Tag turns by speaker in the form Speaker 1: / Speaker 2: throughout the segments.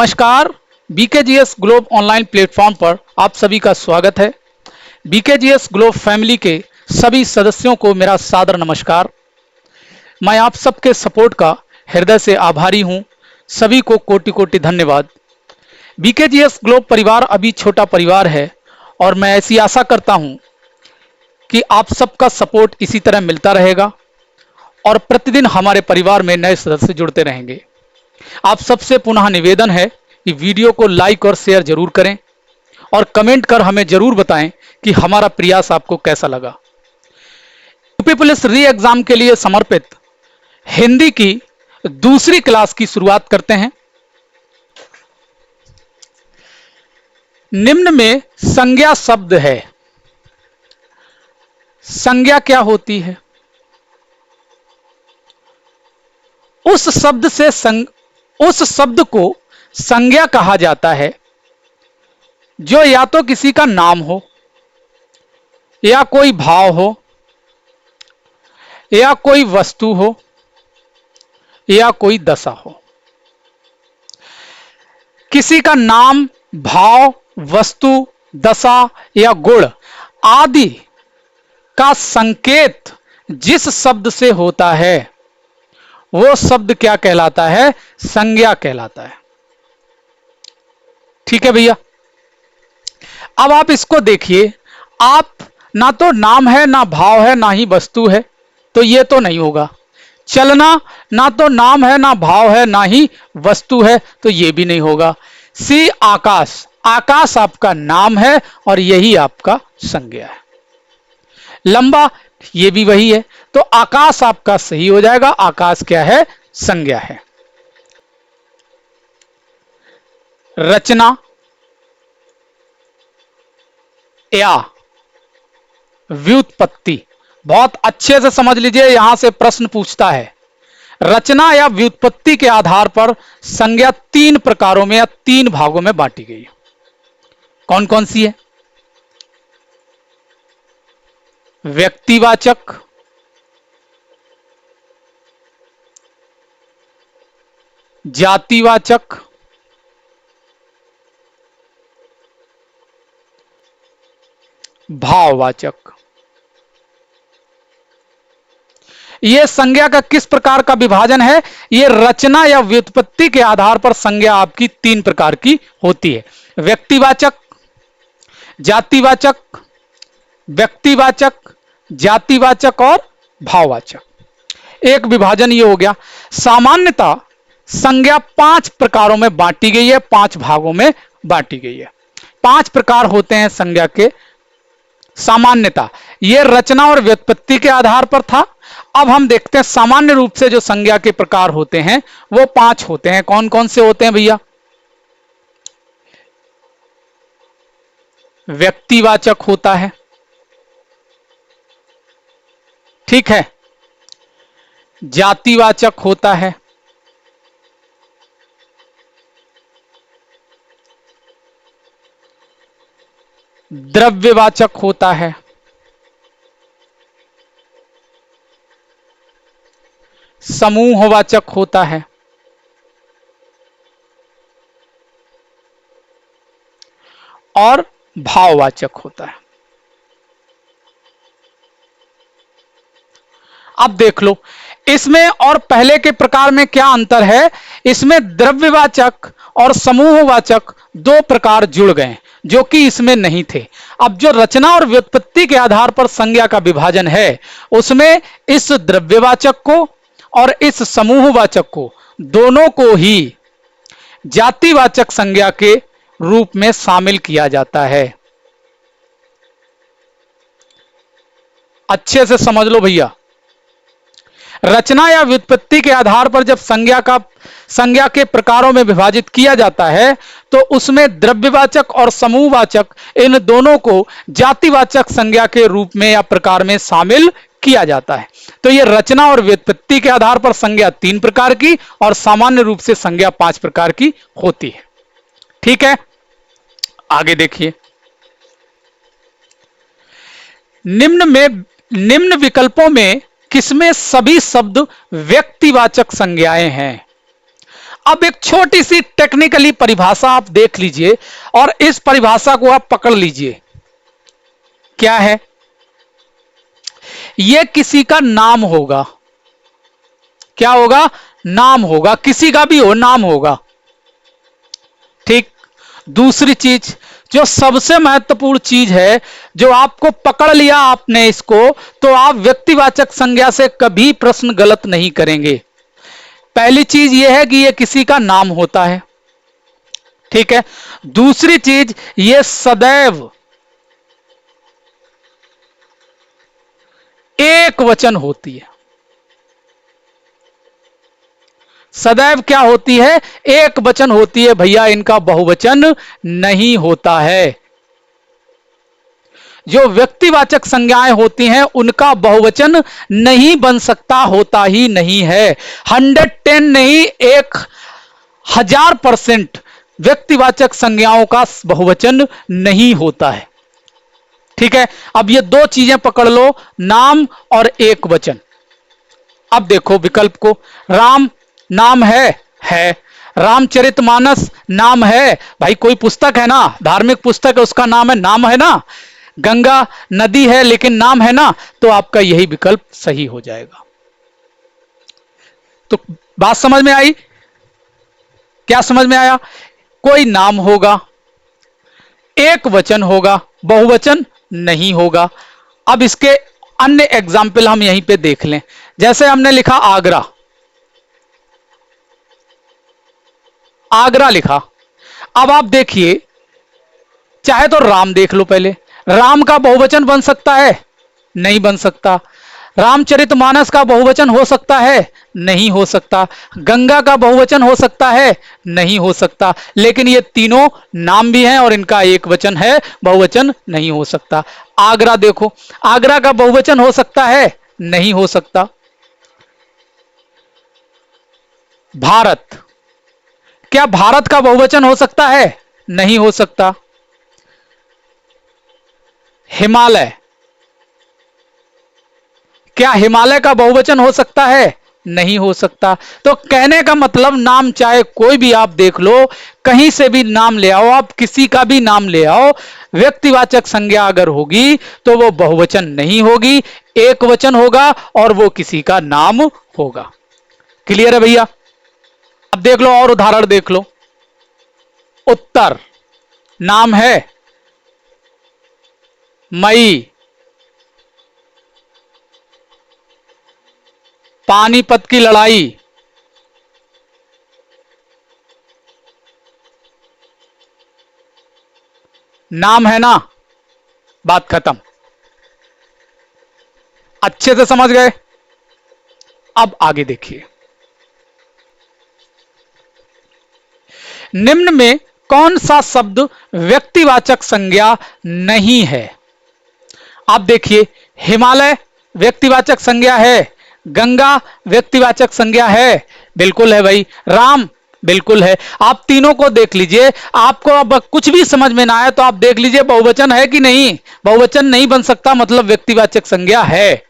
Speaker 1: नमस्कार। बीकेजीएस globe online platform पर आप सभी का स्वागत है। बीकेजीएस ग्लोब फैमिली के सभी सदस्यों को मेरा सादर नमस्कार। मैं आप सबके सपोर्ट का हृदय से आभारी हूं। सभी को कोटि कोटि धन्यवाद। बीकेजीएस ग्लोब परिवार अभी छोटा परिवार है और मैं ऐसी आशा करता हूं कि आप सबका सपोर्ट इसी तरह मिलता रहेगा और प्रतिदिन हमारे परिवार में नए सदस्य जुड़ते रहेंगे। आप सबसे पुनः निवेदन है कि वीडियो को लाइक और शेयर जरूर करें और कमेंट कर हमें जरूर बताएं कि हमारा प्रयास आपको कैसा लगा। यूपी पुलिस री एग्जाम के लिए समर्पित हिंदी की दूसरी क्लास की शुरुआत करते हैं। निम्न में संज्ञा शब्द है। संज्ञा क्या होती है? उस शब्द को संज्ञा कहा जाता है जो या तो किसी का नाम हो, या कोई भाव हो, या कोई वस्तु हो, या कोई दशा हो। किसी का नाम, भाव, वस्तु, दशा या गुण आदि का संकेत जिस शब्द से होता है वो शब्द क्या कहलाता है? संज्ञा कहलाता है। ठीक है भैया। अब आप इसको देखिए, आप ना तो नाम है, ना भाव है, ना ही वस्तु है, तो ये तो नहीं होगा। चलना ना तो नाम है, ना भाव है, ना ही वस्तु है, तो ये भी नहीं होगा। सी आकाश, आकाश आपका नाम है और यही आपका संज्ञा है। लंबा, ये भी वही है, तो आकाश आपका सही हो जाएगा। आकाश क्या है? संज्ञा है। रचना या व्युत्पत्ति, बहुत अच्छे से समझ लीजिए, यहां से प्रश्न पूछता है। रचना या व्युत्पत्ति के आधार पर संज्ञा तीन प्रकारों में या तीन भागों में बांटी गई है। कौन कौन सी है? व्यक्तिवाचक, जातिवाचक, भाववाचक। यह संज्ञा का किस प्रकार का विभाजन है? यह रचना या व्युत्पत्ति के आधार पर संज्ञा आपकी तीन प्रकार की होती है। व्यक्तिवाचक, जातिवाचक, व्यक्तिवाचक, जातिवाचक और भाववाचक। एक विभाजन ये हो गया। सामान्यतः संज्ञा पांच प्रकारों में बांटी गई है, पांच भागों में बांटी गई है। पांच प्रकार होते हैं संज्ञा के सामान्यतः। यह रचना और व्युत्पत्ति के आधार पर था। अब हम देखते हैं सामान्य रूप से जो संज्ञा के प्रकार होते हैं वो पांच होते हैं। कौन कौन से होते हैं भैया? व्यक्तिवाचक होता है, ठीक है, जातिवाचक होता है, द्रव्यवाचक होता है, समूहवाचक होता है और भाववाचक होता है। अब देख लो इसमें और पहले के प्रकार में क्या अंतर है। इसमें द्रव्यवाचक और समूहवाचक दो प्रकार जुड़ गए जो कि इसमें नहीं थे। अब जो रचना और व्युत्पत्ति के आधार पर संज्ञा का विभाजन है उसमें इस द्रव्यवाचक को और इस समूहवाचक को दोनों को ही जातिवाचक संज्ञा के रूप में शामिल किया जाता है। अच्छे से समझ लो भैया। रचना या व्युत्पत्ति के आधार पर जब संज्ञा के प्रकारों में विभाजित किया जाता है तो उसमें द्रव्यवाचक और समूहवाचक इन दोनों को जातिवाचक संज्ञा के रूप में या प्रकार में शामिल किया जाता है। तो यह रचना और व्युत्पत्ति के आधार पर संज्ञा तीन प्रकार की और सामान्य रूप से संज्ञा पांच प्रकार की होती है। ठीक है, आगे देखिए। निम्न विकल्पों में किसमें सभी शब्द व्यक्तिवाचक संज्ञाएं हैं? अब एक छोटी सी टेक्निकली परिभाषा आप देख लीजिए और इस परिभाषा को आप पकड़ लीजिए। क्या है? यह किसी का नाम होगा। क्या होगा? नाम होगा, किसी का भी हो नाम होगा। ठीक। दूसरी चीज, जो सबसे महत्वपूर्ण चीज है, जो आपको पकड़ लिया आपने इसको, तो आप व्यक्तिवाचक संज्ञा से कभी प्रश्न गलत नहीं करेंगे। पहली चीज यह है कि यह किसी का नाम होता है। ठीक है। दूसरी चीज, यह सदैव एक वचन होती है। सदैव क्या होती है? एक वचन होती है भैया, इनका बहुवचन नहीं होता है। जो व्यक्तिवाचक संज्ञाएं होती हैं उनका बहुवचन नहीं बन सकता, होता ही नहीं है। 110 नहीं, 1000% व्यक्तिवाचक संज्ञाओं का बहुवचन नहीं होता है। ठीक है। अब ये दो चीजें पकड़ लो, नाम और एक वचन। अब देखो विकल्प को, राम नाम है। रामचरितमानस नाम है, भाई कोई पुस्तक है ना, धार्मिक पुस्तक है, उसका नाम है ना। गंगा नदी है लेकिन नाम है ना, तो आपका यही विकल्प सही हो जाएगा। तो बात समझ में आई? क्या समझ में आया? कोई नाम होगा, एक वचन होगा, बहुवचन नहीं होगा। अब इसके अन्य एग्जाम्पल हम यहीं पे देख लें। जैसे हमने लिखा आगरा, आगरा लिखा। अब आप देखिए, चाहे तो राम देख लो पहले। राम का बहुवचन बन सकता है? नहीं बन सकता। रामचरितमानस का बहुवचन हो सकता है? नहीं हो सकता। गंगा का बहुवचन हो सकता है? नहीं हो सकता। लेकिन ये तीनों नाम भी हैं और इनका एक वचन है, बहुवचन नहीं हो सकता। आगरा देखो, आगरा का बहुवचन हो सकता है? नहीं हो सकता। भारत, क्या भारत का बहुवचन हो सकता है? नहीं हो सकता। हिमालय, क्या हिमालय का बहुवचन हो सकता है? नहीं हो सकता। तो कहने का मतलब, नाम चाहे कोई भी आप देख लो, कहीं से भी नाम ले आओ, आप किसी का भी नाम ले आओ, व्यक्तिवाचक संज्ञा अगर होगी तो वो बहुवचन नहीं होगी, एक वचन होगा और वो किसी का नाम होगा। क्लियर है भैया? अब देख लो और उदाहरण देख लो। उत्तर नाम है, मई, पानीपत की लड़ाई, नाम है ना, बात खत्म। अच्छे से समझ गए? अब आगे देखिए, निम्न में कौन सा शब्द व्यक्तिवाचक संज्ञा नहीं है? आप देखिए, हिमालय व्यक्तिवाचक संज्ञा है, गंगा व्यक्तिवाचक संज्ञा है, बिल्कुल है भाई। राम बिल्कुल है। आप तीनों को देख लीजिए, आपको अब कुछ भी समझ में ना आए तो आप देख लीजिए बहुवचन है कि नहीं। बहुवचन नहीं बन सकता, मतलब व्यक्तिवाचक संज्ञा है।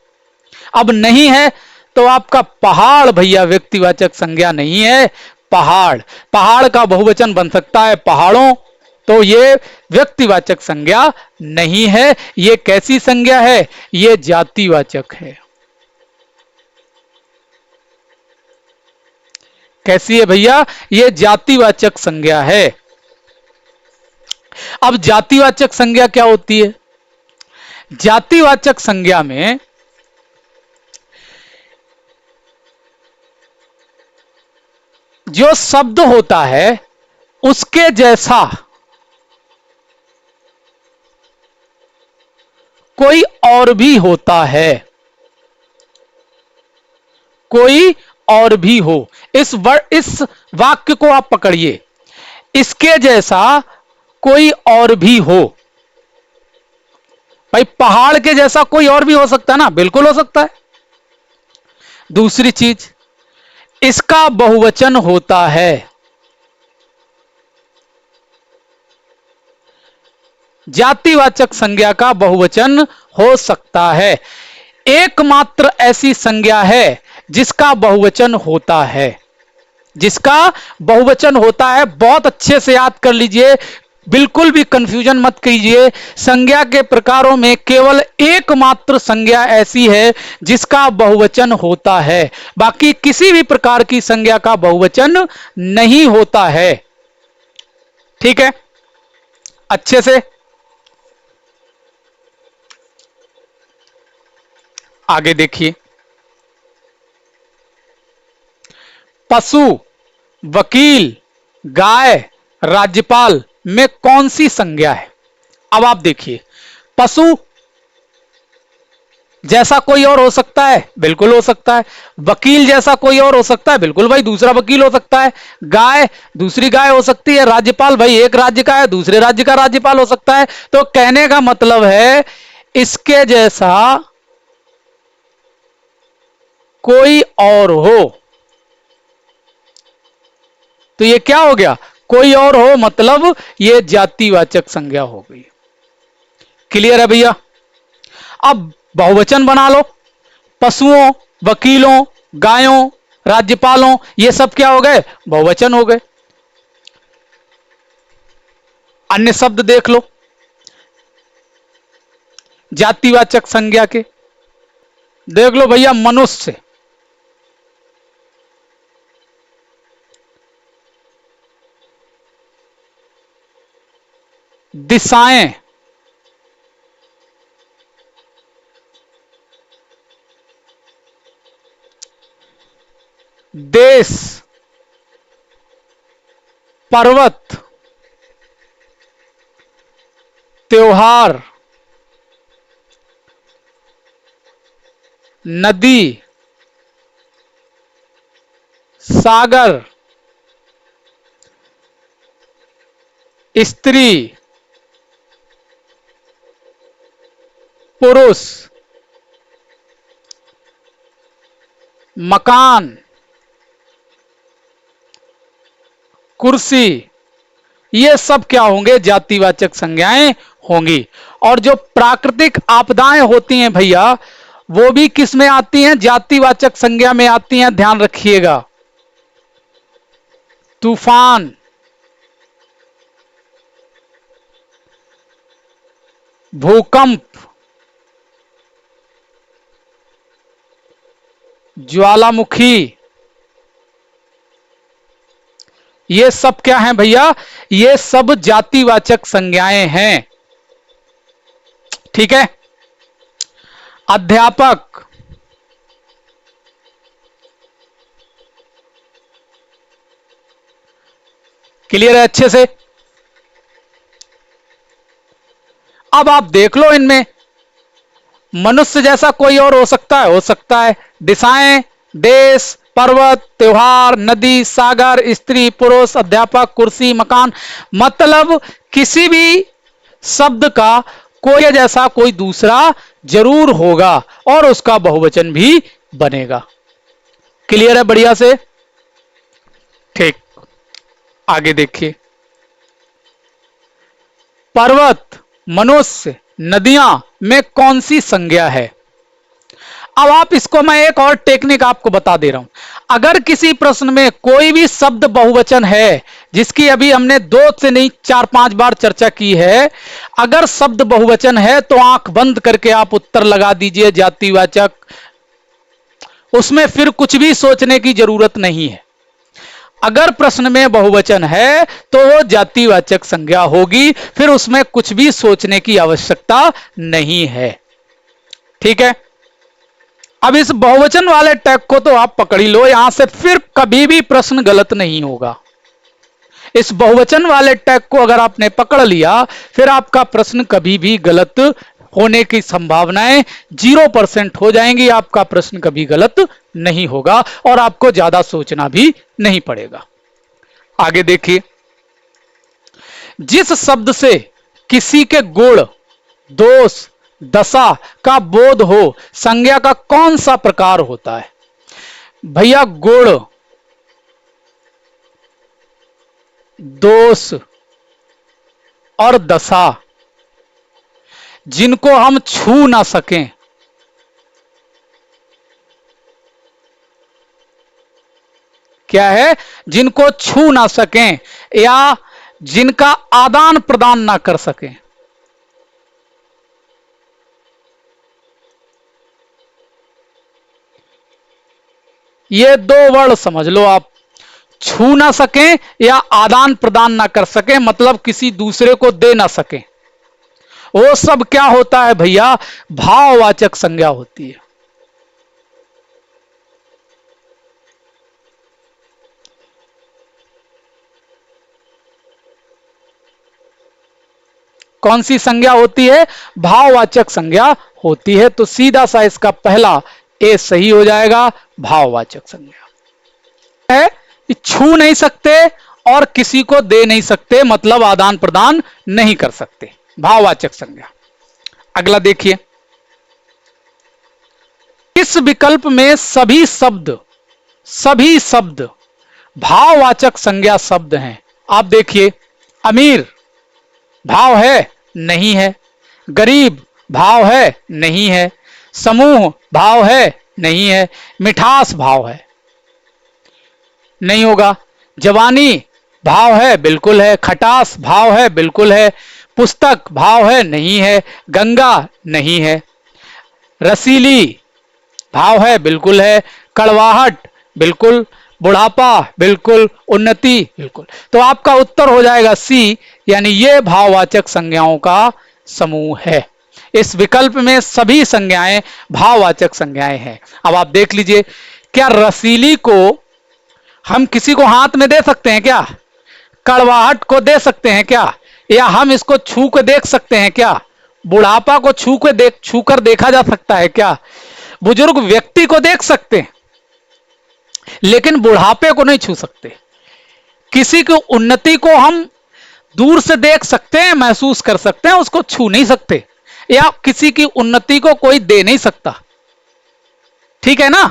Speaker 1: अब नहीं है तो आपका पहाड़ भैया व्यक्तिवाचक संज्ञा नहीं है। पहाड़, पहाड़ का बहुवचन बन सकता है पहाड़ों, तो ये व्यक्तिवाचक संज्ञा नहीं है। ये कैसी संज्ञा है? ये जातिवाचक है। कैसी है भैया? ये जातिवाचक संज्ञा है। अब जातिवाचक संज्ञा क्या होती है? जातिवाचक संज्ञा में जो शब्द होता है उसके जैसा कोई और भी होता है। कोई और भी हो, इस वाक्य को आप पकड़िए, इसके जैसा कोई और भी हो। भाई पहाड़ के जैसा कोई और भी हो सकता है ना, बिल्कुल हो सकता है। दूसरी चीज, इसका बहुवचन होता है। जातिवाचक संज्ञा का बहुवचन हो सकता है। एकमात्र ऐसी संज्ञा है जिसका बहुवचन होता है। जिसका बहुवचन होता है, बहुत अच्छे से याद कर लीजिए, बिल्कुल भी कंफ्यूजन मत कीजिए। संज्ञा के प्रकारों में केवल एकमात्र संज्ञा ऐसी है जिसका बहुवचन होता है, बाकी किसी भी प्रकार की संज्ञा का बहुवचन नहीं होता है। ठीक है, अच्छे से आगे देखिए। पशु, वकील, गाय, राज्यपाल में कौन सी संज्ञा है? अब आप देखिए, पशु जैसा कोई और हो सकता है, बिल्कुल हो सकता है। वकील जैसा कोई और हो सकता है, बिल्कुल भाई दूसरा वकील हो सकता है। गाय दूसरी गाय हो सकती है। राज्यपाल भाई एक राज्य का है, दूसरे राज्य का राज्यपाल हो सकता है। तो कहने का मतलब है इसके जैसा कोई और हो, तो ये क्या हो गया? कोई और हो, मतलब ये जातिवाचक संज्ञा हो गई। क्लियर है भैया? अब बहुवचन बना लो। पशुओं, वकीलों, गायों, राज्यपालों, ये सब क्या हो गए? बहुवचन हो गए। अन्य शब्द देख लो जातिवाचक संज्ञा के। देख लो भैया, मनुष्य, दिशाएं, देश, पर्वत, त्योहार, नदी, सागर, स्त्री, पुरुष, मकान, कुर्सी, ये सब क्या होंगे? जातिवाचक संज्ञाएं होंगी। और जो प्राकृतिक आपदाएं होती हैं भैया, वो भी किस में आती हैं? जातिवाचक संज्ञा में आती हैं, ध्यान रखिएगा। तूफान, भूकंप, ज्वालामुखी, ये सब क्या हैं भैया? ये सब जातिवाचक संज्ञाएं हैं। ठीक है। अध्यापक, क्लियर है अच्छे से? अब आप देख लो, इनमें मनुष्य जैसा कोई और हो सकता है? हो सकता है। दिशाएं, देश, पर्वत, त्योहार, नदी, सागर, स्त्री, पुरुष, अध्यापक, कुर्सी, मकान, मतलब किसी भी शब्द का कोई जैसा कोई दूसरा जरूर होगा और उसका बहुवचन भी बनेगा। क्लियर है बढ़िया से? ठीक, आगे देखिए। पर्वत, मनुष्य, नदियां में कौन सी संज्ञा है? अब आप इसको, मैं एक और टेक्निक आपको बता दे रहा हूं। अगर किसी प्रश्न में कोई भी शब्द बहुवचन है, जिसकी अभी हमने 2 से नहीं 4-5 बार चर्चा की है, अगर शब्द बहुवचन है तो आंख बंद करके आप उत्तर लगा दीजिए जातिवाचक। उसमें फिर कुछ भी सोचने की जरूरत नहीं है। अगर प्रश्न में बहुवचन है तो वो जातिवाचक संज्ञा होगी, फिर उसमें कुछ भी सोचने की आवश्यकता नहीं है। ठीक है। अब इस बहुवचन वाले टैग को तो आप पकड़ ही लो, यहां से फिर कभी भी प्रश्न गलत नहीं होगा। इस बहुवचन वाले टैग को अगर आपने पकड़ लिया, फिर आपका प्रश्न कभी भी गलत होने की संभावनाएं 0% हो जाएंगी। आपका प्रश्न कभी गलत नहीं होगा और आपको ज्यादा सोचना भी नहीं पड़ेगा। आगे देखिए। जिस शब्द से किसी के गुण, दोष, दशा का बोध हो, संज्ञा का कौन सा प्रकार होता है? भैया गुण, दोष और दशा जिनको हम छू ना सकें, क्या है? जिनको छू ना सकें या जिनका आदान प्रदान ना कर सकें। ये दो वर्ड समझ लो आप, छू ना सकें या आदान प्रदान ना कर सकें, मतलब किसी दूसरे को दे ना सकें, वो सब क्या होता है भैया? भाववाचक संज्ञा होती है। कौन सी संज्ञा होती है? भाववाचक संज्ञा होती है। तो सीधा सा इसका पहला ए सही हो जाएगा, भाववाचक संज्ञा है कि छू नहीं सकते और किसी को दे नहीं सकते, मतलब आदान प्रदान नहीं कर सकते, भाववाचक संज्ञा। अगला देखिए, इस विकल्प में सभी शब्द भाववाचक संज्ञा शब्द हैं। आप देखिए, अमीर भाव है? नहीं है। गरीब भाव है? नहीं है। समूह भाव है? नहीं है। मिठास भाव है? नहीं होगा। जवानी भाव है? बिल्कुल है। खटास भाव है? बिल्कुल है। पुस्तक भाव है? नहीं है। गंगा नहीं है। रसीली भाव है? बिल्कुल है। कड़वाहट बिल्कुल। बुढ़ापा बिल्कुल। उन्नति बिल्कुल। तो आपका उत्तर हो जाएगा सी, यानी ये भाववाचक संज्ञाओं का समूह है। इस विकल्प में सभी संज्ञाएं भाववाचक संज्ञाएं हैं। अब आप देख लीजिए, क्या रसीली को हम किसी को हाथ में दे सकते हैं क्या? कड़वाहट को दे सकते हैं क्या? या हम इसको छू के देख सकते हैं क्या? बुढ़ापा को छू कर देखा जा सकता है क्या? बुजुर्ग व्यक्ति को देख सकते हैं, लेकिन बुढ़ापे को नहीं छू सकते। किसी की उन्नति को हम दूर से देख सकते हैं, महसूस कर सकते हैं, उसको छू नहीं सकते। या किसी की उन्नति को कोई दे नहीं सकता। ठीक है ना?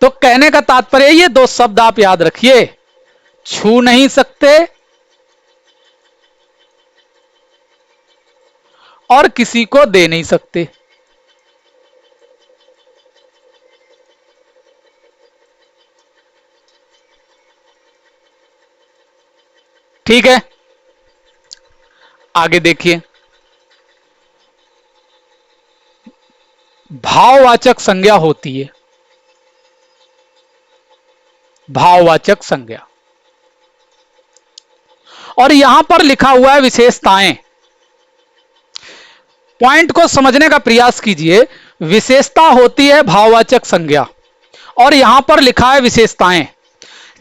Speaker 1: तो कहने का तात्पर्य ये दो शब्द आप याद रखिए, छू नहीं सकते और किसी को दे नहीं सकते। ठीक है, आगे देखिए, भाववाचक संज्ञा होती है। भाववाचक संज्ञा, और यहां पर लिखा हुआ है विशेषताएं। पॉइंट को समझने का प्रयास कीजिए। विशेषता होती है भाववाचक संज्ञा, और यहां पर लिखा है विशेषताएं।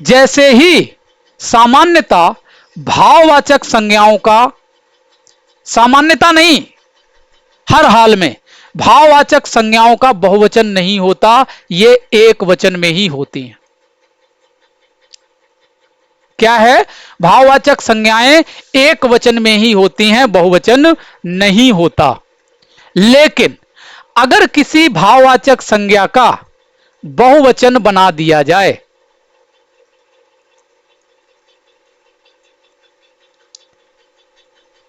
Speaker 1: जैसे ही सामान्यता भाववाचक संज्ञाओं का, सामान्यता नहीं, हर हाल में भाववाचक संज्ञाओं का बहुवचन नहीं होता, ये एक वचन में ही होती हैं। क्या है? भाववाचक संज्ञाएं एक वचन में ही होती हैं, बहुवचन नहीं होता। लेकिन अगर किसी भाववाचक संज्ञा का बहुवचन बना दिया जाए,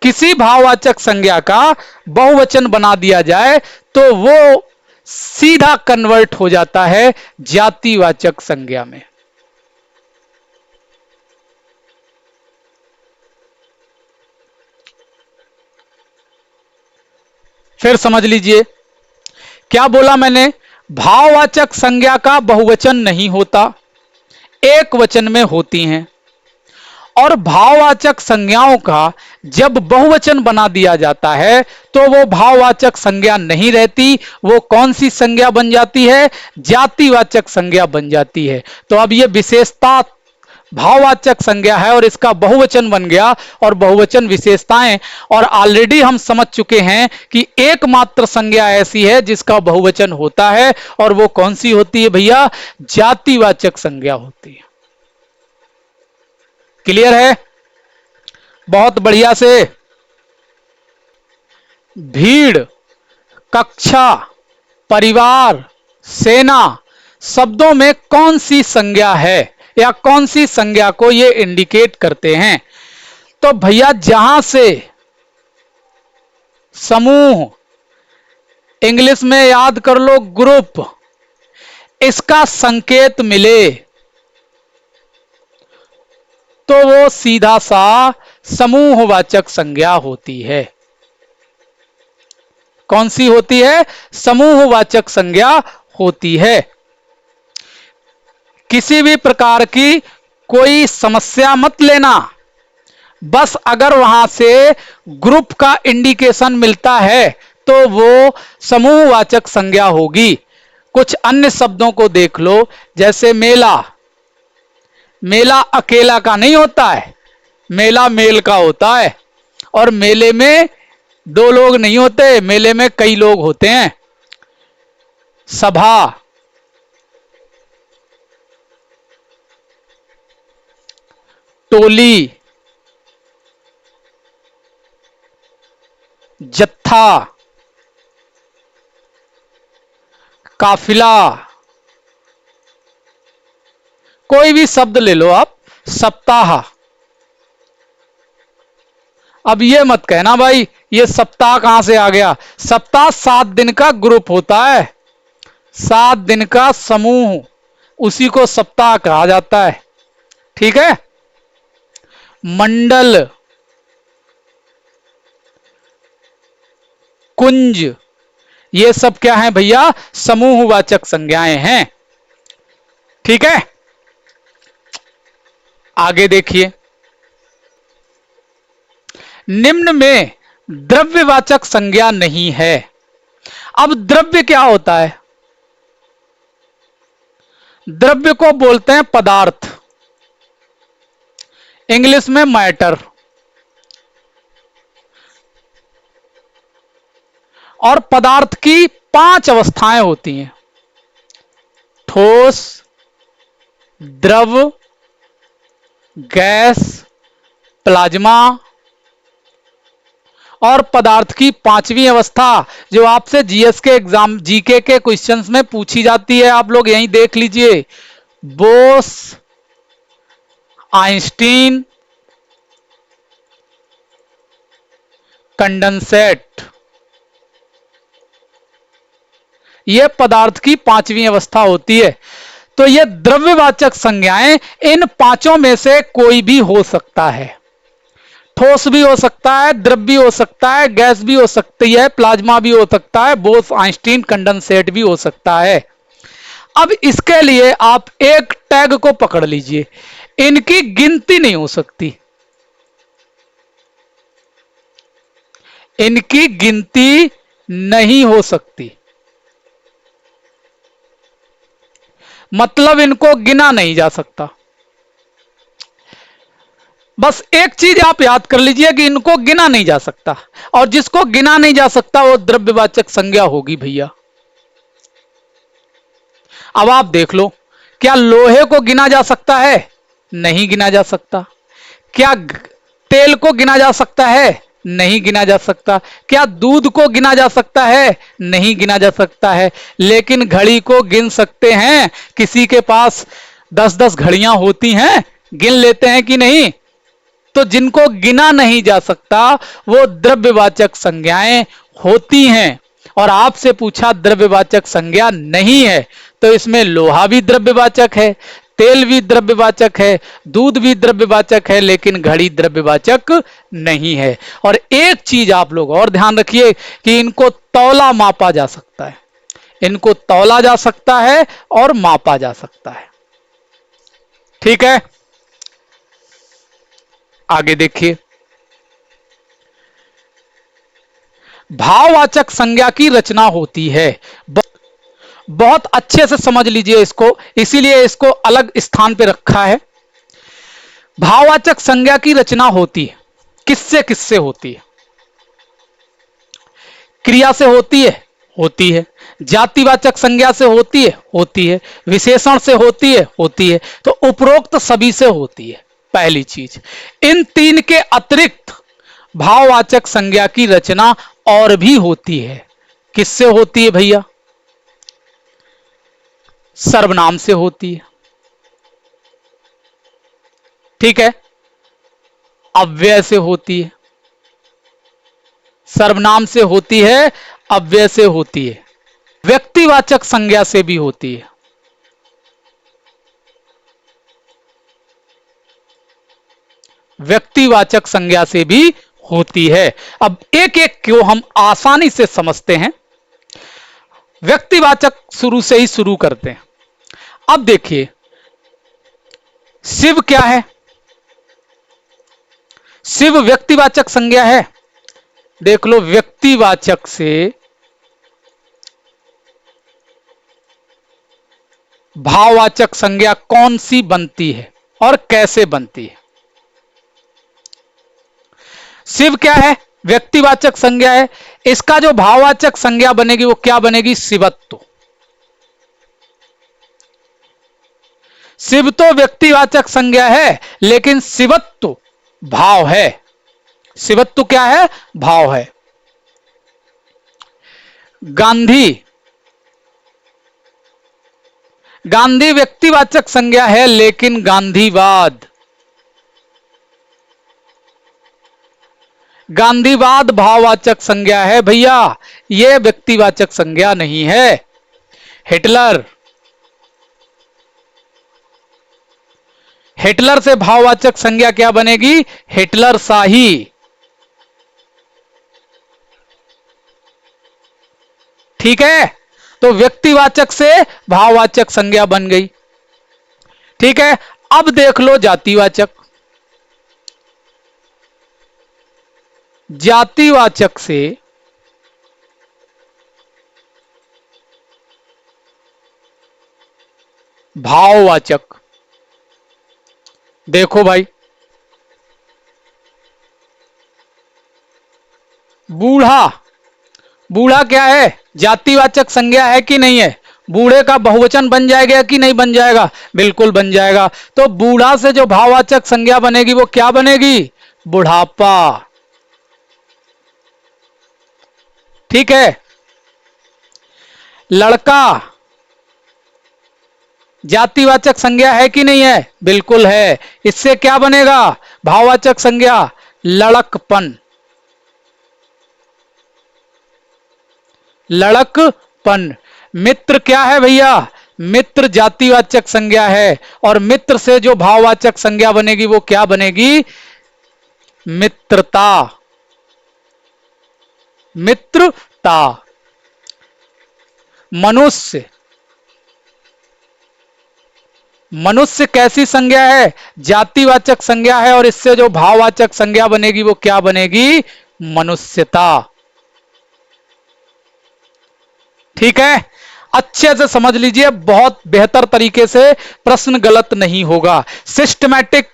Speaker 1: किसी भाववाचक संज्ञा का बहुवचन बना दिया जाए, तो वो सीधा कन्वर्ट हो जाता है जातिवाचक संज्ञा में। फिर समझ लीजिए, क्या बोला मैंने? भाववाचक संज्ञा का बहुवचन नहीं होता, एक वचन में होती हैं। और भाववाचक संज्ञाओं का जब बहुवचन बना दिया जाता है, तो वो भाववाचक संज्ञा नहीं रहती। वो कौन सी संज्ञा बन जाती है? जातिवाचक संज्ञा बन जाती है। तो अब ये विशेषता भाववाचक संज्ञा है और इसका बहुवचन बन गया, और बहुवचन विशेषताएं। और ऑलरेडी हम समझ चुके हैं कि एकमात्र संज्ञा ऐसी है जिसका बहुवचन होता है, और वो कौन सी होती है भैया? जातिवाचक संज्ञा होती है। क्लियर है? बहुत बढ़िया से। भीड़, कक्षा, परिवार, सेना शब्दों में कौन सी संज्ञा है, या कौन सी संज्ञा को ये इंडिकेट करते हैं? तो भैया जहां से समूह, इंग्लिश में याद कर लो ग्रुप, इसका संकेत मिले, तो वो सीधा सा समूहवाचक संज्ञा होती है। कौन सी होती है? समूहवाचक संज्ञा होती है। किसी भी प्रकार की कोई समस्या मत लेना, बस अगर वहां से ग्रुप का इंडिकेशन मिलता है तो वो समूहवाचक संज्ञा होगी। कुछ अन्य शब्दों को देख लो, जैसे मेला। मेला अकेला का नहीं होता है, मेला मेल का होता है, और मेले में दो लोग नहीं होते, मेले में कई लोग होते हैं। सभा, टोली, जत्था, काफिला, कोई भी शब्द ले लो आप। सप्ताह, अब ये मत कहना भाई ये सप्ताह कहां से आ गया। सप्ताह 7 दिन का ग्रुप होता है, 7 दिन का समूह, उसी को सप्ताह कहा जाता है। ठीक है। मंडल, कुंज, ये सब क्या है भैया? समूहवाचक संज्ञाएं हैं। ठीक है। आगे देखिए, निम्न में द्रव्यवाचक संज्ञा नहीं है। अब द्रव्य क्या होता है? द्रव्य को बोलते हैं पदार्थ, इंग्लिश में मैटर। और पदार्थ की 5 अवस्थाएं होती हैं: ठोस, द्रव, गैस, प्लाज्मा, और पदार्थ की 5वीं अवस्था जो आपसे जीएस के एग्जाम, जीके के क्वेश्चंस में पूछी जाती है, आप लोग यहीं देख लीजिए। बोस, आइंस्टीन, कंडेंसेट, यह पदार्थ की 5वीं अवस्था होती है। तो ये द्रव्यवाचक संज्ञाएं इन 5 में से कोई भी हो सकता है। ठोस भी हो सकता है, द्रव भी हो सकता है, गैस भी हो सकती है, प्लाज्मा भी हो सकता है, बोस, आइंस्टीन, कंडेंसेट भी हो सकता है। अब इसके लिए आप एक टैग को पकड़ लीजिए, इनकी गिनती नहीं हो सकती। इनकी गिनती नहीं हो सकती, मतलब इनको गिना नहीं जा सकता। बस एक चीज आप याद कर लीजिए कि इनको गिना नहीं जा सकता, और जिसको गिना नहीं जा सकता वो द्रव्यवाचक संज्ञा होगी भैया। अब आप देख लो, क्या लोहे को गिना जा सकता है? नहीं गिना जा सकता। क्या तेल को गिना जा सकता है? नहीं गिना जा सकता। क्या दूध को गिना जा सकता है? नहीं गिना जा सकता है। लेकिन घड़ी को गिन सकते हैं। किसी के पास 10-10 घड़ियां होती हैं, गिन लेते हैं कि नहीं? तो जिनको गिना नहीं जा सकता वो द्रव्यवाचक संज्ञाएं होती हैं। और आपसे पूछा द्रव्यवाचक संज्ञा नहीं है, तो इसमें लोहा भी द्रव्यवाचक है, तेल भी द्रव्यवाचक है, दूध भी द्रव्यवाचक है, लेकिन घड़ी द्रव्यवाचक नहीं है। और एक चीज आप लोग और ध्यान रखिए कि इनको तौला मापा जा सकता है, इनको तौला जा सकता है और मापा जा सकता है। ठीक है। आगे देखिए, भाववाचक संज्ञा की रचना होती है। बहुत अच्छे से समझ लीजिए इसको, इसीलिए इसको अलग स्थान पे रखा है। भाववाचक संज्ञा की रचना होती है, किससे किससे होती है? क्रिया से होती है, होती है। जातिवाचक संज्ञा से होती है, होती है। विशेषण से होती है, होती है। तो उपरोक्त सभी से होती है। पहली चीज, इन 3 के अतिरिक्त भाववाचक संज्ञा की रचना और भी होती है। किससे होती है भैया? सर्वनाम से होती है। ठीक है। अव्यय से होती है, सर्वनाम से होती है, अव्यय से होती है, व्यक्तिवाचक संज्ञा से भी होती है। व्यक्तिवाचक संज्ञा से भी होती है। अब एक एक को हम आसानी से समझते हैं। व्यक्तिवाचक शुरू से ही शुरू करते हैं। अब देखिए, शिव क्या है? शिव व्यक्तिवाचक संज्ञा है। देख लो, व्यक्तिवाचक से भाववाचक संज्ञा कौन सी बनती है और कैसे बनती है? शिव क्या है? व्यक्तिवाचक संज्ञा है। इसका जो भाववाचक संज्ञा बनेगी वो क्या बनेगी? शिवत्व। शिव तो व्यक्तिवाचक संज्ञा है, लेकिन शिवत्व भाव है। शिवत्व क्या है? भाव है। गांधी, गांधी व्यक्तिवाचक संज्ञा है, लेकिन गांधीवाद, गांधीवाद भाववाचक संज्ञा है भैया, यह व्यक्तिवाचक संज्ञा नहीं है। हिटलर, हिटलर से भाववाचक संज्ञा क्या बनेगी? हिटलर शाही। ठीक है, तो व्यक्तिवाचक से भाववाचक संज्ञा बन गई। ठीक है, अब देख लो जातिवाचक। जातिवाचक से भाववाचक। देखो भाई, बूढ़ा, बूढ़ा क्या है? जातिवाचक संज्ञा है कि नहीं है? बूढ़े का बहुवचन बन जाएगा कि नहीं बन जाएगा? बिल्कुल बन जाएगा। तो बूढ़ा से जो भाववाचक संज्ञा बनेगी वो क्या बनेगी? बुढ़ापा। ठीक है। लड़का जातिवाचक संज्ञा है कि नहीं है? बिल्कुल है। इससे क्या बनेगा? भाववाचक संज्ञा, लड़कपन। लड़कपन। मित्र क्या है भैया? मित्र जातिवाचक संज्ञा है, और मित्र से जो भाववाचक संज्ञा बनेगी वो क्या बनेगी? मित्रता। मित्रता। मनुष्य, मनुष्य कैसी संज्ञा है? जातिवाचक संज्ञा है, और इससे जो भाववाचक संज्ञा बनेगी वो क्या बनेगी? मनुष्यता। ठीक है, अच्छे से समझ लीजिए, बहुत बेहतर तरीके से प्रश्न गलत नहीं होगा। सिस्टमैटिक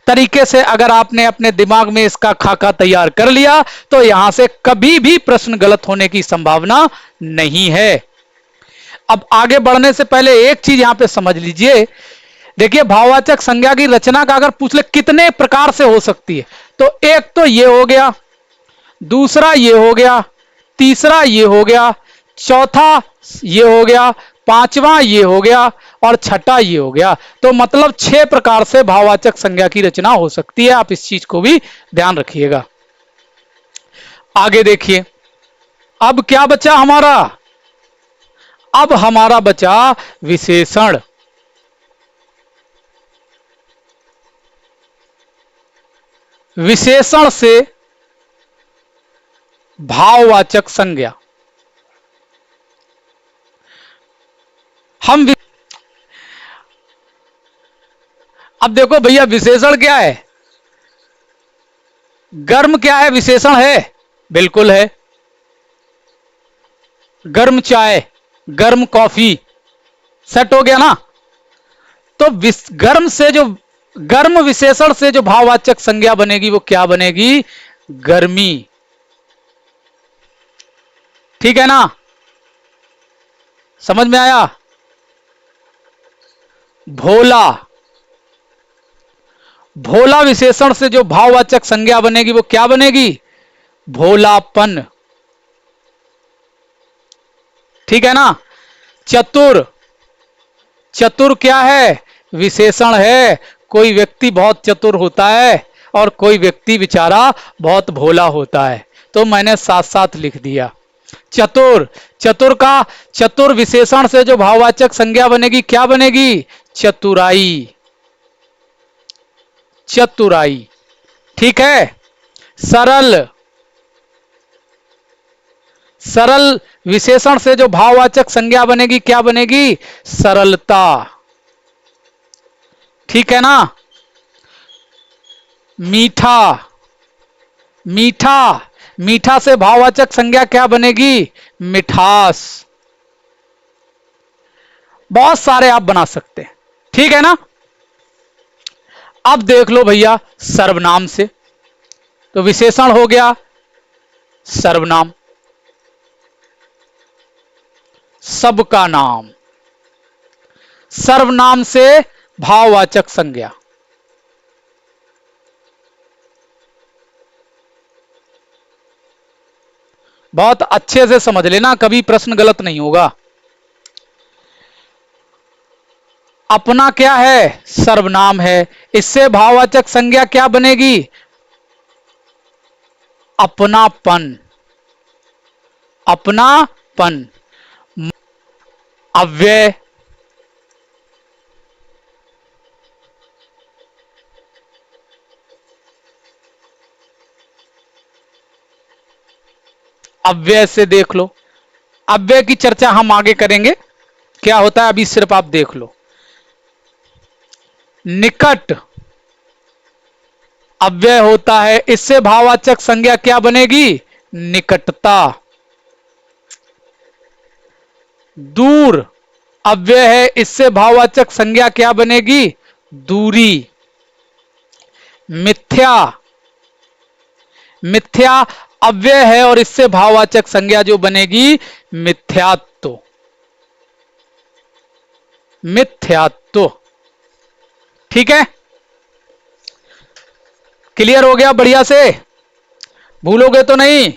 Speaker 1: तरीके से अगर आपने अपने दिमाग में इसका खाका तैयार कर लिया तो यहां से कभी भी प्रश्न गलत होने की संभावना नहीं है। अब आगे बढ़ने से पहले एक चीज यहां पे समझ लीजिए। देखिए, भाववाचक संज्ञा की रचना का अगर पूछ ले कितने प्रकार से हो सकती है, तो एक तो ये हो गया, दूसरा ये हो गया, तीसरा ये हो गया, चौथा ये हो गया, पांचवा ये हो गया, और छठा ये हो गया। तो मतलब 6 प्रकार से भाववाचक संज्ञा की रचना हो सकती है। आप इस चीज को भी ध्यान रखिएगा। आगे देखिए, अब क्या बचा हमारा? अब हमारा बचा विशेषण। विशेषण से भाववाचक संज्ञा। हम अब देखो भैया, विशेषण क्या है? गर्म क्या है? विशेषण है। बिल्कुल है। गर्म चाय, गर्म कॉफी, सेट हो गया ना? तो गर्म से जो, गर्म विशेषण से जो भाववाचक संज्ञा बनेगी वो क्या बनेगी? गर्मी। ठीक है ना? समझ में आया? भोला, भोला विशेषण से जो भाववाचक संज्ञा बनेगी वो क्या बनेगी? भोलापन। ठीक है ना? चतुर, चतुर क्या है? विशेषण है। कोई व्यक्ति बहुत चतुर होता है और कोई व्यक्ति बेचारा बहुत भोला होता है, तो मैंने साथ साथ लिख दिया चतुर। चतुर का, चतुर विशेषण से जो भाववाचक संज्ञा बनेगी क्या बनेगी? चतुराई। चतुराई। ठीक है। सरल, सरल विशेषण से जो भाववाचक संज्ञा बनेगी क्या बनेगी? सरलता। ठीक है ना। मीठा, मीठा, मीठा से भाववाचक संज्ञा क्या बनेगी? मिठास। बहुत सारे आप बना सकते हैं। ठीक है ना। अब देख लो भैया सर्वनाम से, तो विशेषण हो गया सर्वनाम, सबका नाम। सर्वनाम से भाववाचक संज्ञा। बहुत अच्छे से समझ लेना, कभी प्रश्न गलत नहीं होगा। अपना क्या है? सर्वनाम है। इससे भाववाचक संज्ञा क्या बनेगी? अपनापन, अपनापन। अव्यय, अव्यय से देख लो, अव्यय की चर्चा हम आगे करेंगे क्या होता है, अभी सिर्फ आप देख लो। निकट अव्यय होता है, इससे भाववाचक संज्ञा क्या बनेगी? निकटता। दूर अव्यय है, इससे भाववाचक संज्ञा क्या बनेगी? दूरी। मिथ्या, मिथ्या अव्यय है और इससे भाववाचक संज्ञा जो बनेगी मिथ्यात्व, मिथ्यात्व। ठीक है, क्लियर हो गया बढ़िया से? भूलोगे तो नहीं?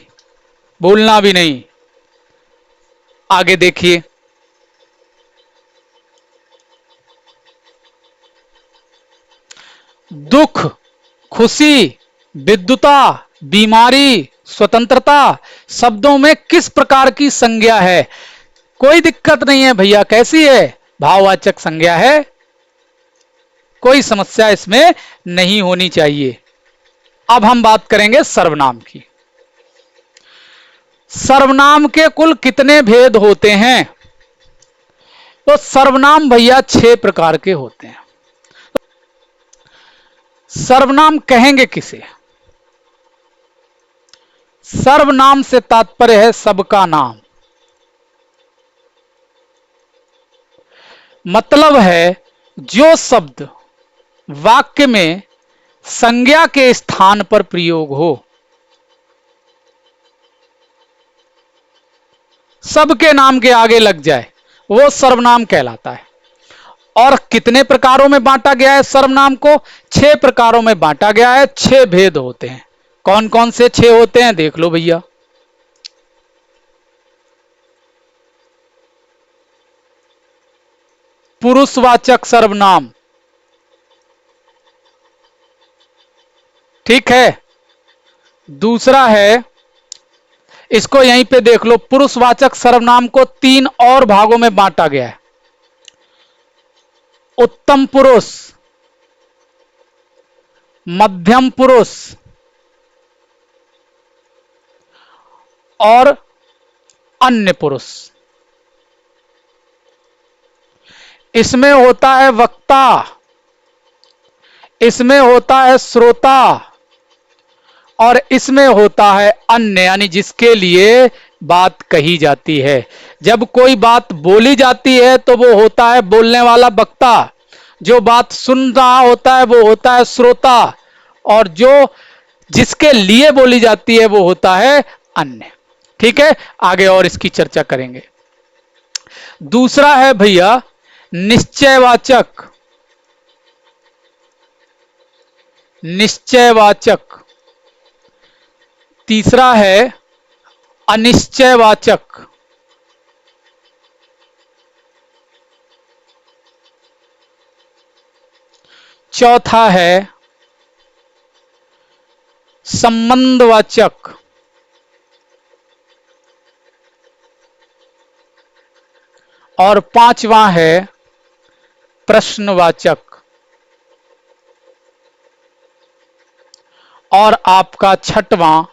Speaker 1: भूलना भी नहीं। आगे देखिए, दुख, खुशी, विद्युता, बीमारी, स्वतंत्रता शब्दों में किस प्रकार की संज्ञा है? कोई दिक्कत नहीं है भैया, कैसी है? भाववाचक संज्ञा है, कोई समस्या इसमें नहीं होनी चाहिए। अब हम बात करेंगे सर्वनाम की। सर्वनाम के कुल कितने भेद होते हैं? तो सर्वनाम भैया 6 प्रकार के होते हैं। सर्वनाम कहेंगे किसे? सर्वनाम से तात्पर्य है सबका नाम। मतलब है जो शब्द वाक्य में संज्ञा के स्थान पर प्रयोग हो, सबके नाम के आगे लग जाए, वो सर्वनाम कहलाता है। और कितने प्रकारों में बांटा गया है सर्वनाम को? 6 प्रकारों में बांटा गया है। 6 भेद होते हैं। कौन कौन से 6 होते हैं देख लो भैया। पुरुषवाचक सर्वनाम, ठीक है। दूसरा है, इसको यहीं पे देख लो, पुरुषवाचक सर्वनाम को 3 और भागों में बांटा गया है। उत्तम पुरुष, मध्यम पुरुष और अन्य पुरुष। इसमें होता है वक्ता, इसमें होता है श्रोता और इसमें होता है अन्य, यानी जिसके लिए बात कही जाती है। जब कोई बात बोली जाती है तो वो होता है बोलने वाला वक्ता, जो बात सुन रहा होता है वो होता है श्रोता और जो जिसके लिए बोली जाती है वो होता है अन्य। ठीक है, आगे और इसकी चर्चा करेंगे। दूसरा है भैया निश्चयवाचक, निश्चयवाचक। तीसरा है अनिश्चयवाचक। चौथा है संबंधवाचक और पांचवा है प्रश्नवाचक। और आपका छठवां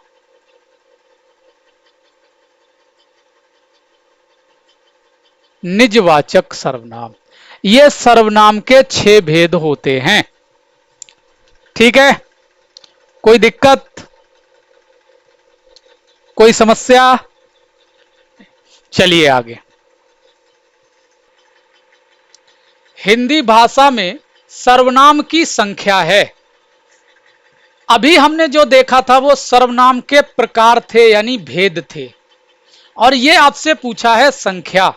Speaker 1: निजवाचक सर्वनाम। ये सर्वनाम के 6 भेद होते हैं। ठीक है, कोई दिक्कत, कोई समस्या? चलिए आगे। हिंदी भाषा में सर्वनाम की संख्या है। अभी हमने जो देखा था वो सर्वनाम के प्रकार थे, यानी भेद थे, और ये आपसे पूछा है संख्या।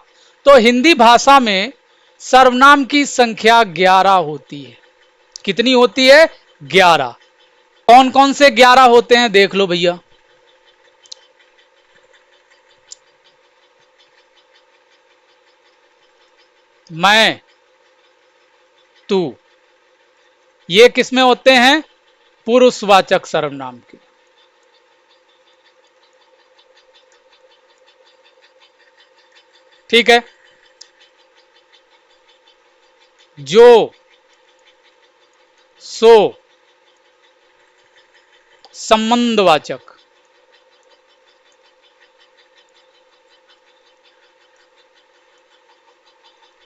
Speaker 1: तो हिंदी भाषा में सर्वनाम की संख्या 11 होती है। कितनी होती है? 11। कौन कौन से 11 होते हैं देख लो भैया। मैं, तू, ये किसमें होते हैं? पुरुषवाचक सर्वनाम के। ठीक है, जो, सो, संबंधवाचक।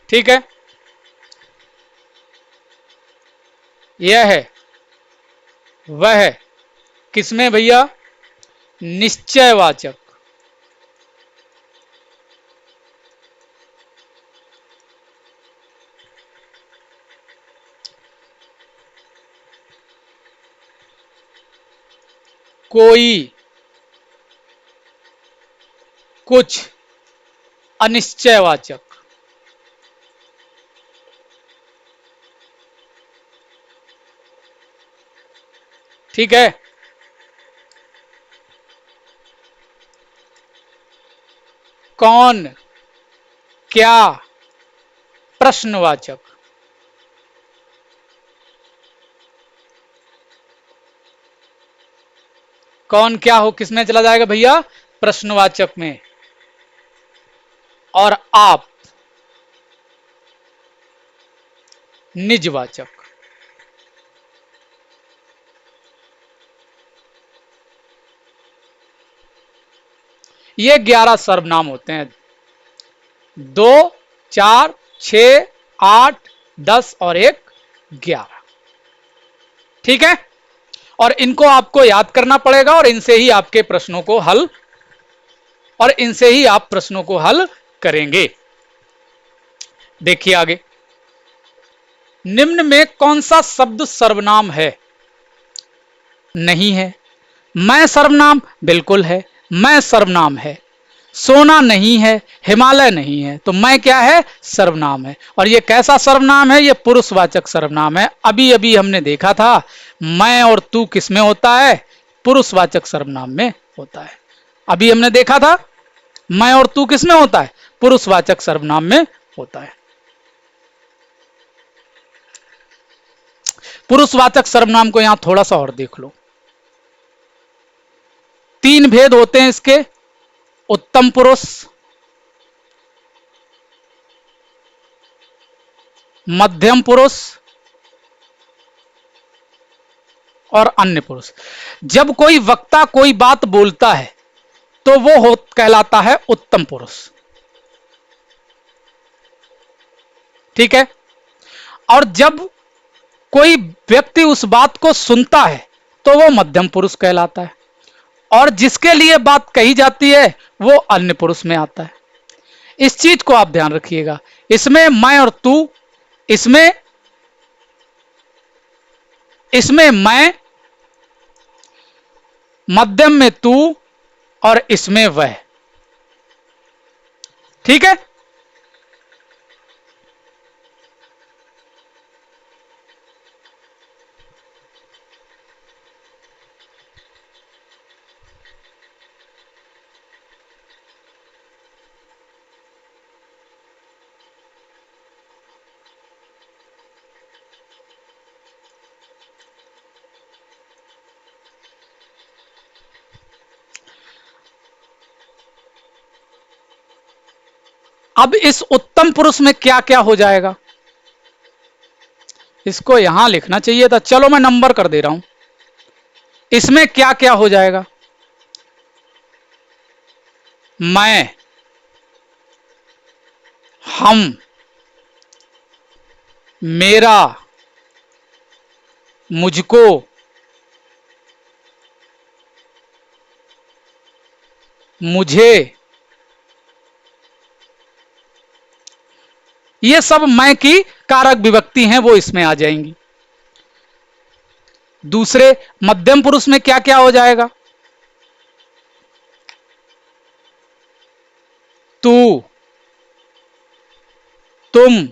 Speaker 1: ठीक है, यह है, वह, किसमें भैया? निश्चयवाचक। कोई, कुछ, अनिश्चयवाचक। ठीक है, कौन, क्या, प्रश्नवाचक। कौन क्या हो किसमें चला जाएगा भैया? प्रश्नवाचक में। और आप, निजवाचक। ये 11 सर्वनाम होते हैं। 2, 4, 6, 8, 10 और 1, 11। ठीक है, और इनको आपको याद करना पड़ेगा, और इनसे ही आपके प्रश्नों को हल, और इनसे ही आप प्रश्नों को हल करेंगे। देखिए आगे। निम्न में कौन सा शब्द सर्वनाम है? नहीं है। मैं सर्वनाम? बिल्कुल है, मैं सर्वनाम है। सोना नहीं है, हिमालय नहीं है, तो मैं क्या है? सर्वनाम है। और ये कैसा सर्वनाम है? ये पुरुषवाचक सर्वनाम है। अभी अभी हमने देखा था मैं और तू किसमें होता है? पुरुषवाचक सर्वनाम में होता है। अभी हमने देखा था मैं और तू किसमें होता है? पुरुषवाचक सर्वनाम में होता है। पुरुषवाचक सर्वनाम को यहां थोड़ा सा और देख लो। 3 भेद होते हैं इसके। उत्तम पुरुष, मध्यम पुरुष और अन्य पुरुष। जब कोई वक्ता कोई बात बोलता है तो वो कहलाता है उत्तम पुरुष। ठीक है, और जब कोई व्यक्ति उस बात को सुनता है तो वो मध्यम पुरुष कहलाता है, और जिसके लिए बात कही जाती है वो अन्य पुरुष में आता है। इस चीज को आप ध्यान रखिएगा। इसमें मैं और तू, इसमें इसमें मैं, मध्यम में तू, और इसमें वह। ठीक है, अब इस उत्तम पुरुष में क्या क्या हो जाएगा? इसको यहां लिखना चाहिए था, चलो मैं नंबर कर दे रहा हूं। इसमें क्या क्या हो जाएगा? मैं, हम, मेरा, मुझको, मुझे, ये सब मैं की कारक विभक्ति हैं, वो इसमें आ जाएंगी। दूसरे मध्यम पुरुष में क्या क्या हो जाएगा? तू, तुम,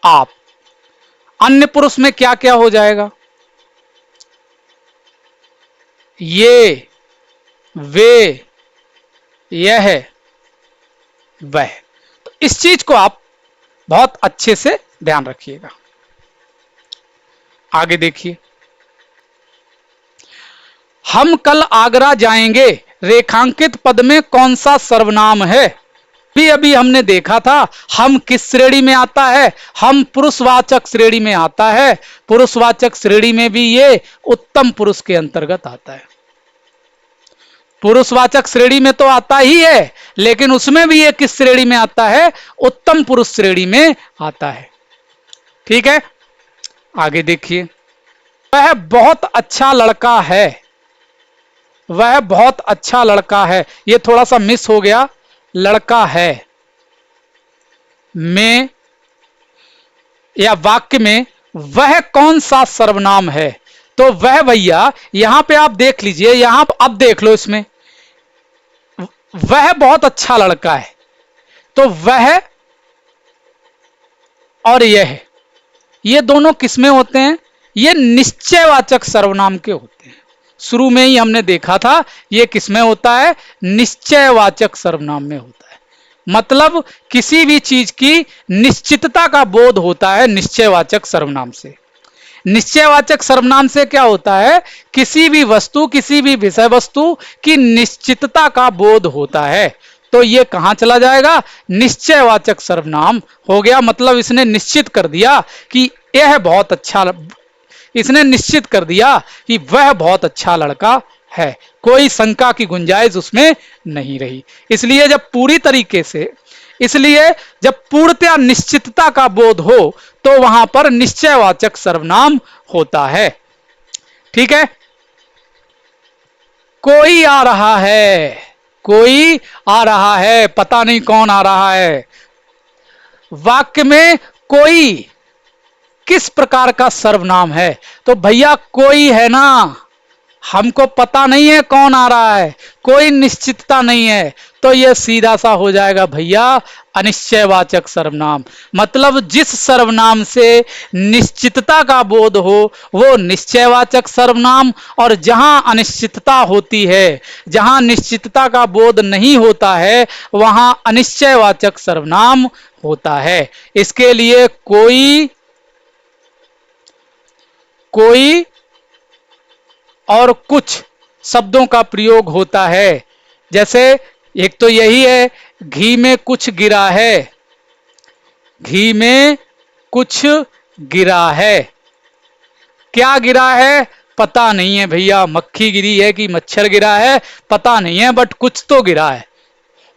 Speaker 1: आप। अन्य पुरुष में क्या क्या हो जाएगा? ये, वे, यह, वह। तो इस चीज को आप बहुत अच्छे से ध्यान रखिएगा। आगे देखिए, हम कल आगरा जाएंगे, रेखांकित पद में कौन सा सर्वनाम है? भी अभी हमने देखा था, हम किस श्रेणी में आता है? हम पुरुषवाचक श्रेणी में आता है। पुरुषवाचक श्रेणी में भी ये उत्तम पुरुष के अंतर्गत आता है। पुरुषवाचक श्रेणी में तो आता ही है, लेकिन उसमें भी ये किस श्रेणी में आता है? उत्तम पुरुष श्रेणी में आता है। ठीक है, आगे देखिए, वह बहुत अच्छा लड़का है। वह बहुत अच्छा लड़का है, ये थोड़ा सा मिस हो गया। लड़का है में या वाक्य में वह कौन सा सर्वनाम है? तो वह भैया यहां पे आप देख लीजिए, यहां अब देख लो, इसमें वह बहुत अच्छा लड़का है, तो वह और यह, ये दोनों किसमें होते हैं? ये निश्चयवाचक सर्वनाम के होते हैं। शुरू में ही हमने देखा था, ये किसमें होता है? निश्चयवाचक सर्वनाम में होता है। मतलब किसी भी चीज की निश्चितता का बोध होता है निश्चयवाचक सर्वनाम से। निश्चयवाचक सर्वनाम से क्या होता है? किसी भी वस्तु, किसी भी विषय वस्तु की निश्चितता का बोध होता है। तो ये कहां चला जाएगा? निश्चयवाचक सर्वनाम हो गया। मतलब इसने निश्चित कर दिया कि यह बहुत अच्छा, इसने निश्चित कर दिया कि वह बहुत अच्छा लड़का है। कोई शंका की गुंजाइश उसमें नहीं रही। इसलिए जब पूरी तरीके से, इसलिए जब पूर्णतया निश्चितता का बोध हो तो वहां पर निश्चयवाचक सर्वनाम होता है। ठीक है, कोई आ रहा है, कोई आ रहा है, पता नहीं कौन आ रहा है। वाक्य में कोई किस प्रकार का सर्वनाम है? तो भैया कोई है ना, हमको पता नहीं है कौन आ रहा है, कोई निश्चितता नहीं है, तो यह सीधा सा हो जाएगा भैया अनिश्चयवाचक सर्वनाम। मतलब जिस सर्वनाम से निश्चितता का बोध हो वो निश्चयवाचक सर्वनाम, और जहां अनिश्चितता होती है, जहां निश्चितता का बोध नहीं होता है, वहां अनिश्चयवाचक सर्वनाम होता है। इसके लिए कोई, कोई और कुछ शब्दों का प्रयोग होता है। जैसे एक तो यही है, घी में कुछ गिरा है, घी में कुछ गिरा है। क्या गिरा है? पता नहीं है भैया, मक्खी गिरी है कि मच्छर गिरा है, पता नहीं है, बट कुछ तो गिरा है।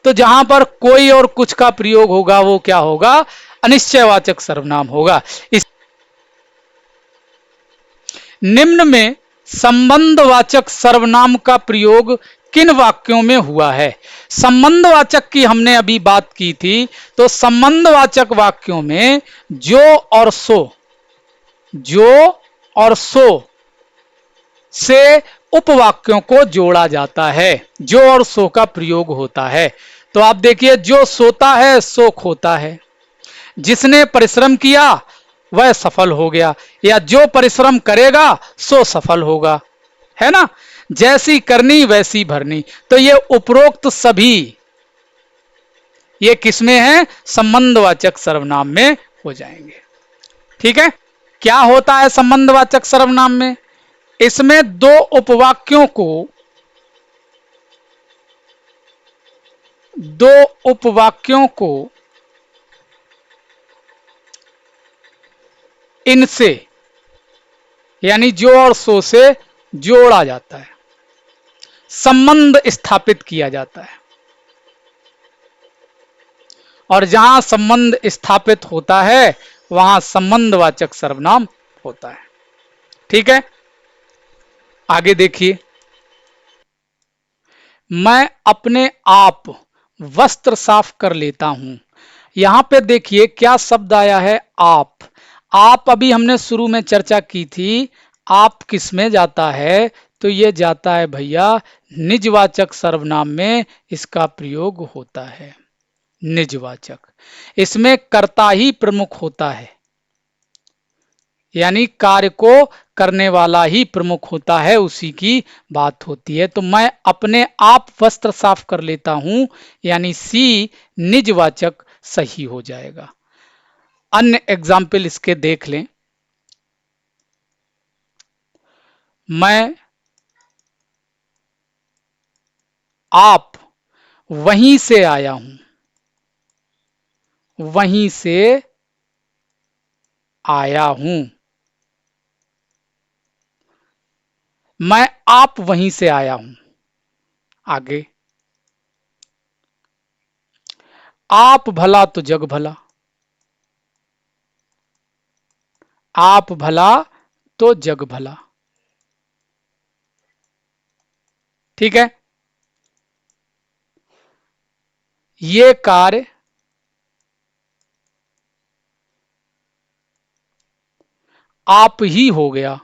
Speaker 1: तो जहां पर कोई और कुछ का प्रयोग होगा वो क्या होगा? अनिश्चयवाचक सर्वनाम होगा। इस निम्न में संबंधवाचक सर्वनाम का प्रयोग किन वाक्यों में हुआ है? संबंधवाचक की हमने अभी बात की थी, तो संबंधवाचक वाक्यों में जो और सो, जो और सो से उपवाक्यों को जोड़ा जाता है, जो और सो का प्रयोग होता है। तो आप देखिए, जो सोता है सो खोता है, जिसने परिश्रम किया वह सफल हो गया, या जो परिश्रम करेगा सो सफल होगा, है ना? जैसी करनी वैसी भरनी। तो ये उपरोक्त सभी ये किसमें है? संबंधवाचक सर्वनाम में हो जाएंगे। ठीक है, क्या होता है संबंधवाचक सर्वनाम में? इसमें दो उपवाक्यों को, दो उपवाक्यों को इनसे यानी जो और सो से जोड़ा जाता है, संबंध स्थापित किया जाता है। और जहां संबंध स्थापित होता है वहां संबंधवाचक सर्वनाम होता है। ठीक है, आगे देखिए। मैं अपने आप वस्त्र साफ कर लेता हूं। यहां पे देखिए क्या शब्द आया है, आप। आप अभी हमने शुरू में चर्चा की थी, आप किस में जाता है, तो ये जाता है भैया निजवाचक सर्वनाम में इसका प्रयोग होता है। निजवाचक, इसमें कर्ता ही प्रमुख होता है, यानी कार्य को करने वाला ही प्रमुख होता है, उसी की बात होती है। तो मैं अपने आप वस्त्र साफ कर लेता हूं, यानी सी निजवाचक सही हो जाएगा। अन्य एग्जाम्पल इसके देख लें। मैं आप वहीं से आया हूं, वहीं से आया हूं। मैं आप वहीं से आया हूं। आगे, आप भला तो जग भला। आप भला तो जग भला। ठीक है, ये कार्य आप ही हो गया।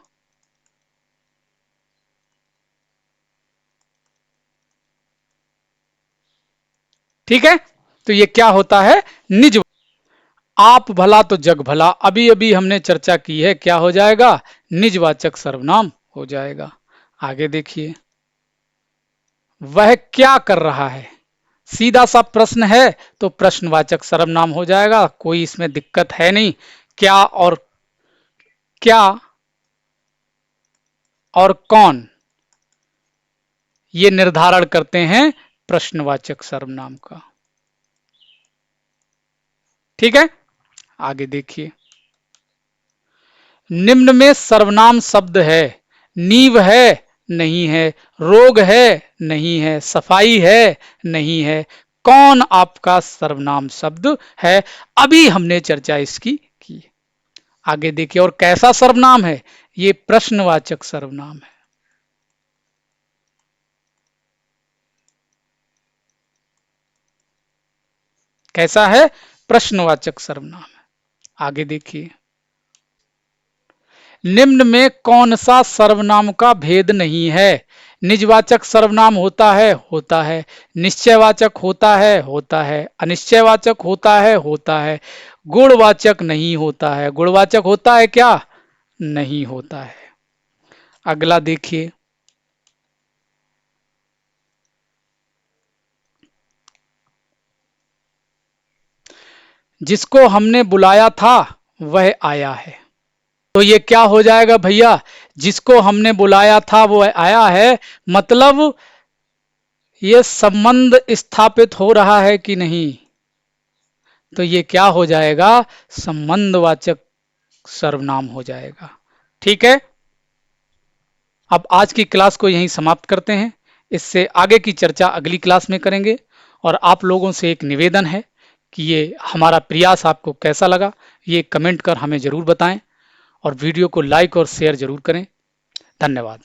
Speaker 1: ठीक है, तो ये क्या होता है, निज। आप भला तो जग भला, अभी अभी हमने चर्चा की है, क्या हो जाएगा, निजवाचक सर्वनाम हो जाएगा। आगे देखिए, वह क्या कर रहा है। सीधा सा प्रश्न है तो प्रश्नवाचक सर्वनाम हो जाएगा, कोई इसमें दिक्कत है नहीं। क्या और क्या और कौन, ये निर्धारण करते हैं प्रश्नवाचक सर्वनाम का। ठीक है, आगे देखिए। निम्न में सर्वनाम शब्द है, नींव है नहीं है, रोग है नहीं है, सफाई है नहीं है, कौन आपका सर्वनाम शब्द है, अभी हमने चर्चा इसकी की। आगे देखिए, और कैसा सर्वनाम है, ये प्रश्नवाचक सर्वनाम है। कैसा है, प्रश्नवाचक सर्वनाम है। आगे देखिए, निम्न में कौन सा सर्वनाम का भेद नहीं है। निजवाचक सर्वनाम होता है, होता है। निश्चयवाचक होता है, होता है। अनिश्चयवाचक होता है, होता है। गुणवाचक नहीं होता है। गुणवाचक होता है क्या, नहीं होता है। अगला देखिए, जिसको हमने बुलाया था वह आया है। तो ये क्या हो जाएगा भैया, जिसको हमने बुलाया था वो आया है, मतलब ये संबंध स्थापित हो रहा है कि नहीं, तो ये क्या हो जाएगा, संबंधवाचक सर्वनाम हो जाएगा। ठीक है, अब आज की क्लास को यहीं समाप्त करते हैं, इससे आगे की चर्चा अगली क्लास में करेंगे। और आप लोगों से एक निवेदन है कि ये हमारा प्रयास आपको कैसा लगा, ये कमेंट कर हमें जरूर बताएं, और वीडियो को लाइक और शेयर जरूर करें। धन्यवाद।